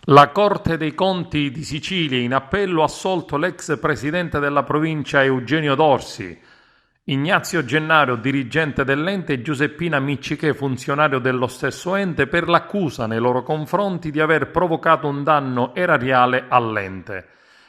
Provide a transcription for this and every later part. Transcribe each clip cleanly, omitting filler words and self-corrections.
La Corte dei Conti di Sicilia in appello ha assolto l'ex presidente della provincia Eugenio Dorsi, Ignazio Gennaro, dirigente dell'ente, e Giuseppina Miccichè, funzionario dello stesso ente, per l'accusa nei loro confronti di aver provocato un danno erariale all'ente.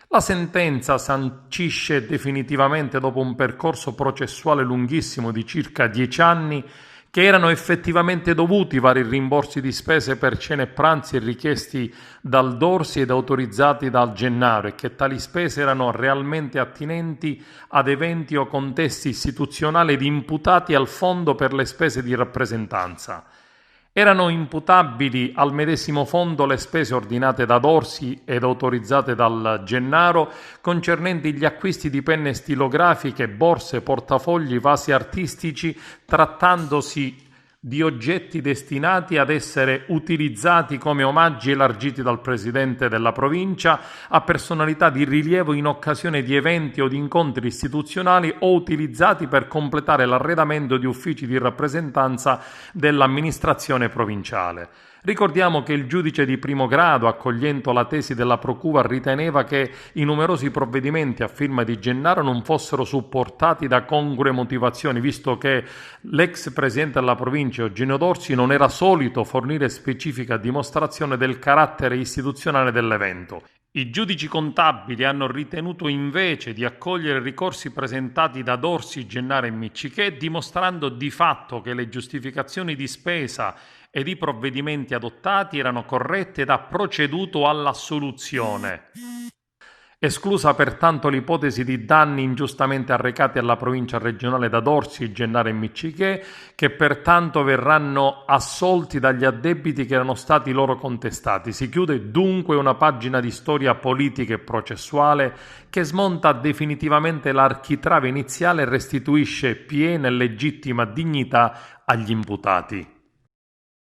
La sentenza sancisce definitivamente, dopo un percorso processuale lunghissimo di circa 10 anni, che erano effettivamente dovuti vari rimborsi di spese per cene e pranzi richiesti dal Dorsi ed autorizzati dal Gennaro, e che tali spese erano realmente attinenti ad eventi o contesti istituzionali ed imputati al fondo per le spese di rappresentanza. Erano imputabili al medesimo fondo le spese ordinate da Dorsi ed autorizzate dal Gennaro concernenti gli acquisti di penne stilografiche, borse, portafogli, vasi artistici, trattandosi di oggetti destinati ad essere utilizzati come omaggi elargiti dal presidente della provincia a personalità di rilievo in occasione di eventi o di incontri istituzionali, o utilizzati per completare l'arredamento di uffici di rappresentanza dell'amministrazione provinciale. Ricordiamo che il giudice di primo grado, accogliendo la tesi della procura, riteneva che i numerosi provvedimenti a firma di Gennaro non fossero supportati da congrue motivazioni, visto che l'ex presidente della provincia Eugenio Dorsi non era solito fornire specifica dimostrazione del carattere istituzionale dell'evento. I giudici contabili hanno ritenuto invece di accogliere ricorsi presentati da Dorsi, Gennaro e Miccichè, dimostrando di fatto che le giustificazioni di spesa ed i provvedimenti adottati erano corretti, ed ha proceduto all'assoluzione. Esclusa pertanto l'ipotesi di danni ingiustamente arrecati alla provincia regionale da Dorsi, Gennaro e Miccichè, che pertanto verranno assolti dagli addebiti che erano stati loro contestati. Si chiude dunque una pagina di storia politica e processuale che smonta definitivamente l'architrave iniziale e restituisce piena e legittima dignità agli imputati.